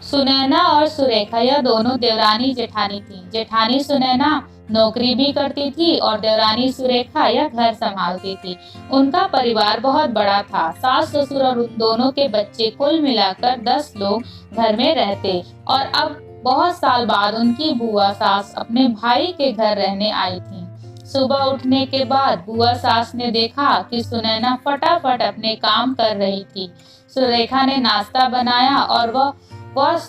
सुनैना और सुरेखा यह दोनों देवरानी जेठानी थी। जेठानी सुनैना नौकरी भी करती थी और देवरानी सुरेखा यह घर संभालती थी। उनका परिवार बहुत बड़ा था। सास ससुर और उन दोनों के बच्चे कुल मिलाकर 10 लोग घर में रहते। और अब बहुत साल बाद उनकी बुआ सास अपने भाई के घर रहने आई थी। सुबह उठने के बाद बुआ सास ने देखा कि सुनैना फटाफट अपने काम कर रही थी। सुरेखा ने नाश्ता बनाया और वह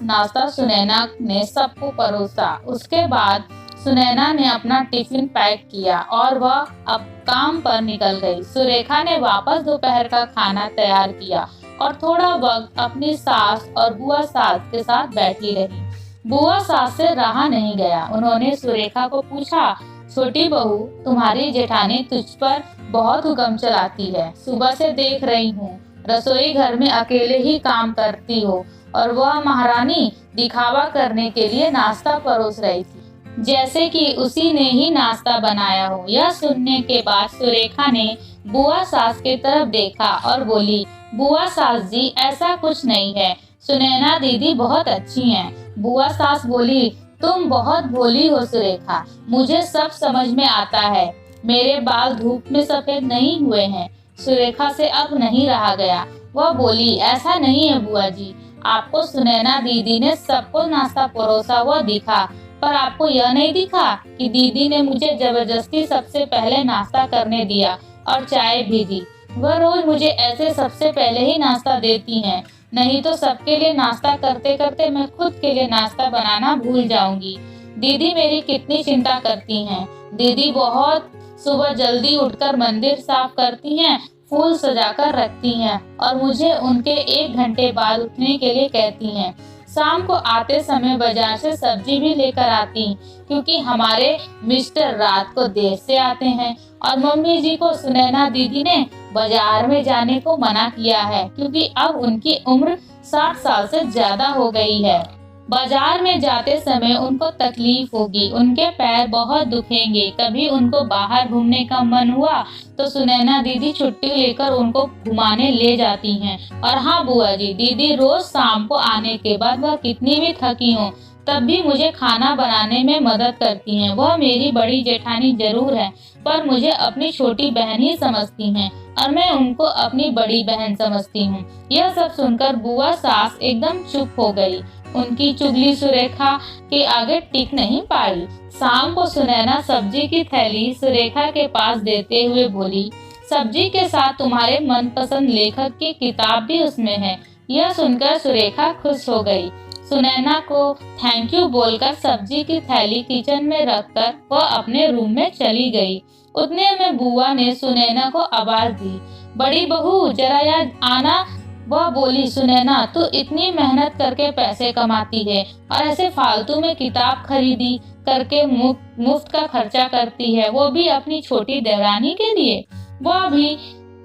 नाश्ता सुनैना ने सबको परोसा। उसके बाद सुनैना ने अपना टिफिन पैक किया और वह अब काम पर निकल गई। सुरेखा ने वापस दोपहर का खाना तैयार किया और थोड़ा वक्त अपनी सास और बुआ सास के साथ बैठी रही। बुआ सास से रहा नहीं गया। उन्होंने सुरेखा को पूछा, छोटी बहू, तुम्हारी जेठानी तुझ पर बहुत हुक्म चलाती है। सुबह से देख रही हूँ, रसोई घर में अकेले ही काम करती हो और वह महारानी दिखावा करने के लिए नाश्ता परोस रही थी, जैसे कि उसी ने ही नाश्ता बनाया हो। यह सुनने के बाद सुरेखा ने बुआ सास की तरफ देखा और बोली, बुआ सास जी, ऐसा कुछ नहीं है। सुनैना दीदी बहुत अच्छी हैं। बुआ सास बोली, तुम बहुत भोली हो सुरेखा, मुझे सब समझ में आता है। मेरे बाल धूप में सफेद नहीं हुए हैं। सुरेखा से अब नहीं रहा गया। वह बोली, ऐसा नहीं है बुआ जी, आपको सुनैना दीदी ने सबको नाश्ता परोसा हुआ दिखा, पर आपको यह नहीं दिखा कि दीदी ने मुझे जबरदस्ती सबसे पहले नाश्ता करने दिया और चाय भी दी। वह रोज मुझे ऐसे सबसे पहले ही नाश्ता देती हैं, नहीं तो सबके लिए नाश्ता करते करते मैं खुद के लिए नाश्ता बनाना भूल जाऊंगी। दीदी मेरी कितनी चिंता करती हैं। दीदी बहुत सुबह जल्दी उठकर मंदिर साफ करती हैं, फूल सजाकर रखती हैं और मुझे उनके 1 घंटे बाद उठने के लिए कहती हैं। शाम को आते समय बाजार से सब्जी भी लेकर आती, क्योंकि हमारे मिस्टर रात को देर से आते हैं। और मम्मी जी को सुनैना दीदी ने बाजार में जाने को मना किया है, क्योंकि अब उनकी उम्र 60 साल से ज्यादा हो गई है। बाजार में जाते समय उनको तकलीफ होगी, उनके पैर बहुत दुखेंगे। कभी उनको बाहर घूमने का मन हुआ तो सुनैना दीदी छुट्टी लेकर उनको घुमाने ले जाती हैं। और हाँ बुआ जी, दीदी रोज शाम को आने के बाद वह कितनी भी थकी हो तब भी मुझे खाना बनाने में मदद करती हैं। वह मेरी बड़ी जेठानी जरूर है, पर मुझे अपनी छोटी बहन ही समझती हैं और मैं उनको अपनी बड़ी बहन समझती हूँ। यह सब सुनकर बुआ सास एकदम चुप हो गई। उनकी चुगली सुरेखा के आगे टिक नहीं पाई। शाम को सुनैना सब्जी की थैली सुरेखा के पास देते हुए बोली, सब्जी के साथ तुम्हारे मनपसंद लेखक की किताब भी उसमें है। यह सुनकर सुरेखा खुश हो गई। सुनैना को थैंक यू बोलकर सब्जी की थैली किचन में रखकर वह अपने रूम में चली गई। उतने में बुआ ने सुनैना को आवाज दी, बड़ी बहू जरा याद आना। वह बोली, सुनैना तू इतनी मेहनत करके पैसे कमाती है और ऐसे फालतू में किताब खरीदी करके मुफ्त का खर्चा करती है, वो भी अपनी छोटी देवरानी के लिए। वह भी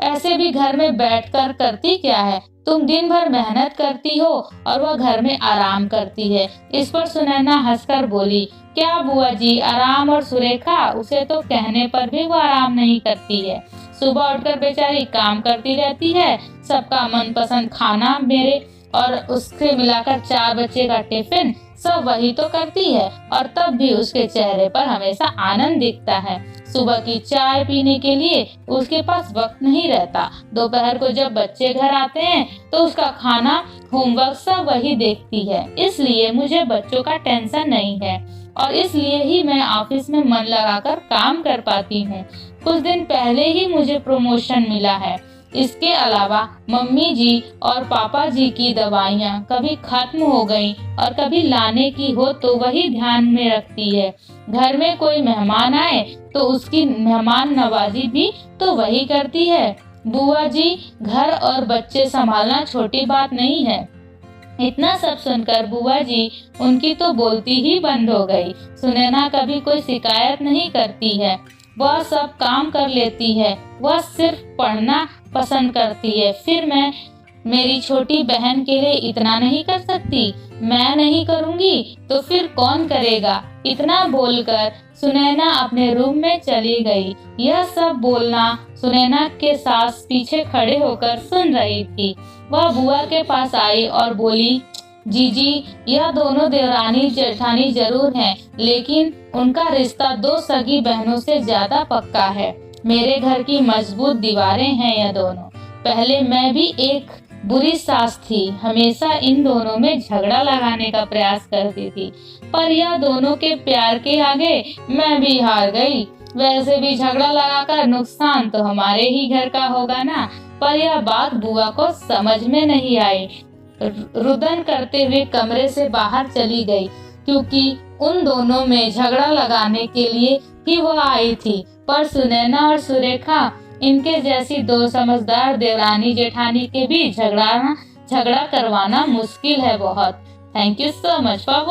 ऐसे भी घर में बैठकर करती क्या है? तुम दिन भर मेहनत करती हो और वह घर में आराम करती है। इस पर सुनैना हंसकर बोली, क्या बुआ जी आराम? और सुरेखा, उसे तो कहने पर भी वो आराम नहीं करती है। सुबह उठकर बेचारी काम करती रहती है, सबका मनपसंद खाना मेरे और उससे मिलाकर 4 बच्चे का टिफिन सब वही तो करती है, और तब भी उसके चेहरे पर हमेशा आनंद दिखता है। सुबह की चाय पीने के लिए उसके पास वक्त नहीं रहता। दोपहर को जब बच्चे घर आते हैं तो उसका खाना, होमवर्क सब वही देखती है। इसलिए मुझे बच्चों का टेंशन नहीं है और इसलिए ही मैं ऑफिस में मन लगाकर काम कर पाती हूँ। कुछ दिन पहले ही मुझे प्रमोशन मिला है। इसके अलावा मम्मी जी और पापा जी की दवाइयाँ कभी खत्म हो गई और कभी लाने की हो तो वही ध्यान में रखती है। घर में कोई मेहमान आए तो उसकी मेहमान नवाजी भी तो वही करती है। बुआ जी, घर और बच्चे संभालना छोटी बात नहीं है। इतना सब सुनकर बुआ जी उनकी तो बोलती ही बंद हो गई। सुनैना कभी कोई शिकायत नहीं करती है, वह सब काम कर लेती है। वह सिर्फ पढ़ना पसंद करती है। फिर मैं मेरी छोटी बहन के लिए इतना नहीं कर सकती? मैं नहीं करूँगी तो फिर कौन करेगा? इतना बोलकर सुनैना अपने रूम में चली गई। यह सब बोलना सुनैना के सास पीछे खड़े होकर सुन रही थी। वह बुआ के पास आई और बोली, जीजी, यह दोनों देवरानी जेठानी जरूर हैं, लेकिन उनका रिश्ता दो सगी बहनों से ज्यादा पक्का है। मेरे घर की मजबूत दीवारें हैं यह दोनों। पहले मैं भी एक बुरी सास थी, हमेशा इन दोनों में झगड़ा लगाने का प्रयास करती थी, पर यह दोनों के प्यार के आगे मैं भी हार गई। वैसे भी झगड़ा लगाकर नुकसान तो हमारे ही घर का होगा ना। पर यह बात बुआ को समझ में नहीं आई। रुदन करते हुए कमरे से बाहर चली गई, क्योंकि उन दोनों में झगड़ा लगाने के लिए ही वह आई थी। पर सुनैना और सुरेखा, इनके जैसी दो समझदार देवरानी जेठानी के बीच झगड़ा करवाना मुश्किल है बहुत। Thank you so much for